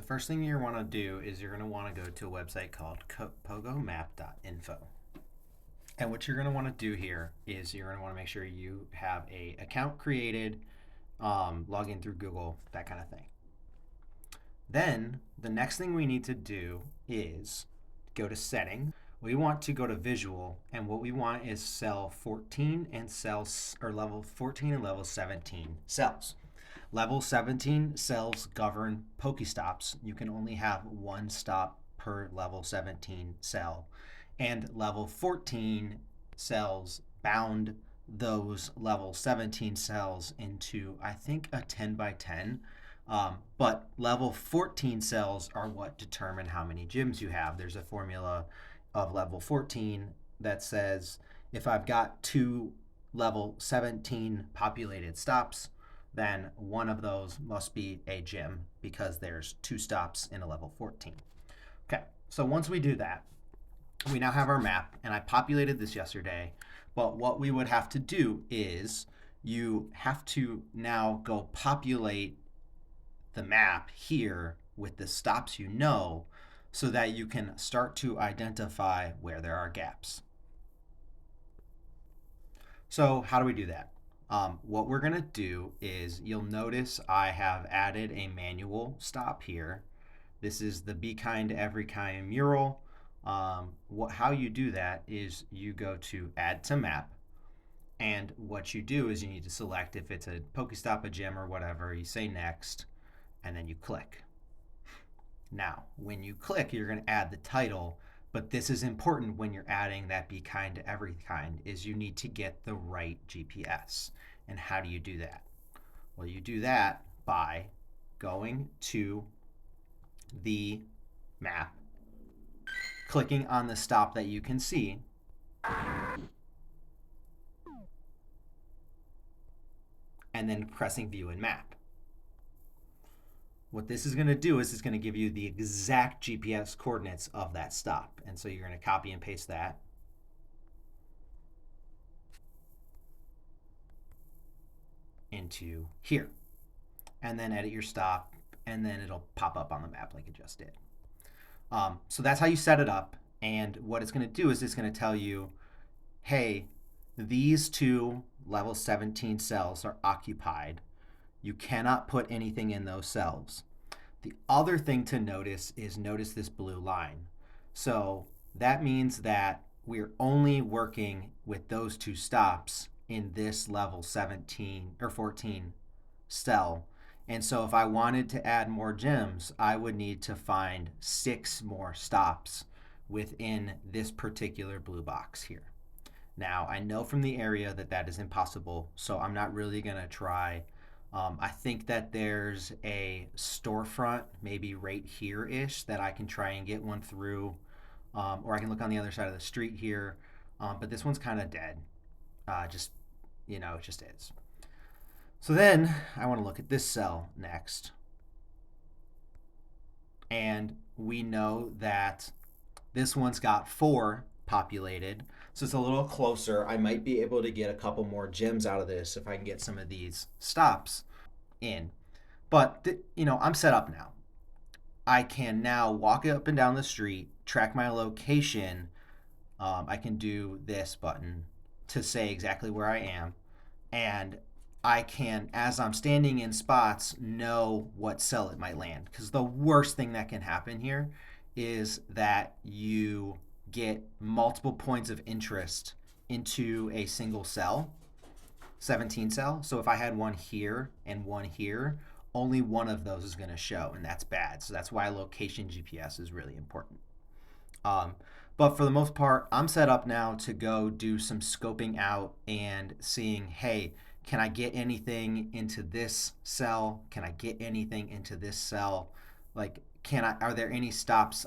first thing you want to do is you're going to want to go to a website called PogoMap.Info. And what you're going to want to do here is you're going to want to make sure you have a account created, log in through Google, that kind of thing. Then the next thing we need to do is go to settings. We want to go to visual, and what we want is cell 14 and level 14 and level 17 cells. Level 17 cells govern PokeStops. You can only have one stop per level 17 cell. And level 14 cells bound those level 17 cells into, I think, a 10 by 10. But level 14 cells are what determine how many gyms you have. There's a formula of level 14 that says if I've got two level 17 populated stops, then one of those must be a gym because there's two stops in a level 14. Okay, so once we do that, we now have our map, and I populated this yesterday, but what we would have to do is you have to now go populate the map here with the stops you know so that you can start to identify where there are gaps. So how do we do that? What we're going to do is you'll notice I have added a manual stop here. This is the Be Kind to Every Kind mural. How you do that is you go to Add to Map, and what you do is you need to select if it's a PokeStop, a gym, or whatever. You say Next, and then you click. Now, when you click, you're going to add the title, but this is important when you're adding that Be Kind to Every Kind, is you need to get the right GPS. And how do you do that? Well, you do that by going to the map, clicking on the stop that you can see, and then pressing View in Map. What this is going to do is it's going to give you the exact GPS coordinates of that stop. And so you're going to copy and paste that. Into here. And then edit your stop, and then it'll pop up on the map like it just did. So that's how you set it up. And what it's going to do is it's going to tell you, hey, these two level 17 cells are occupied. You cannot put anything in those cells. The other thing to notice is notice this blue line. So that means that we're only working with those two stops in this level 17 or 14 cell. And so if I wanted to add more gyms, I would need to find 6 more stops within this particular blue box here. Now, I know from the area that that is impossible, so I'm not really going to try. I think that there's a storefront, maybe right here-ish, that I can try and get one through, or I can look on the other side of the street here, but this one's kind of dead. It just is. So then I want to look at this cell next. And we know that this one's got 4 populated, so it's a little closer. I might be able to get a couple more gyms out of this if I can get some of these stops in. But I'm set up now. I can now walk up and down the street, track my location. I can do this button to say exactly where I am, and I can, as I'm standing in spots, know what cell it might land. Because the worst thing that can happen here is that you get multiple points of interest into a single cell, 17 cell. So if I had one here and one here, only one of those is going to show, and that's bad. So that's why location GPS is really important. But for the most part, I'm set up now to go do some scoping out and seeing, hey, can I get anything into this cell? Can I get anything into this cell? Like, are there any stops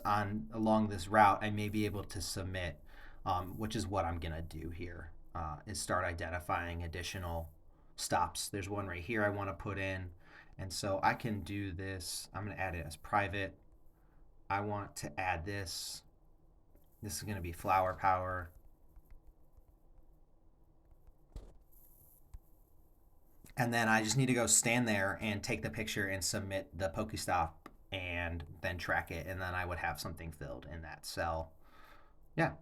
along this route I may be able to submit, which is what I'm gonna do here, is start identifying additional stops. There's one right here I wanna put in, and so I can do this. I'm gonna add it as private. I want to add this. This is gonna be Flower Power. And then I just need to go stand there and take the picture and submit the PokeStop and then track it, and then I would have something filled in that cell. Yeah,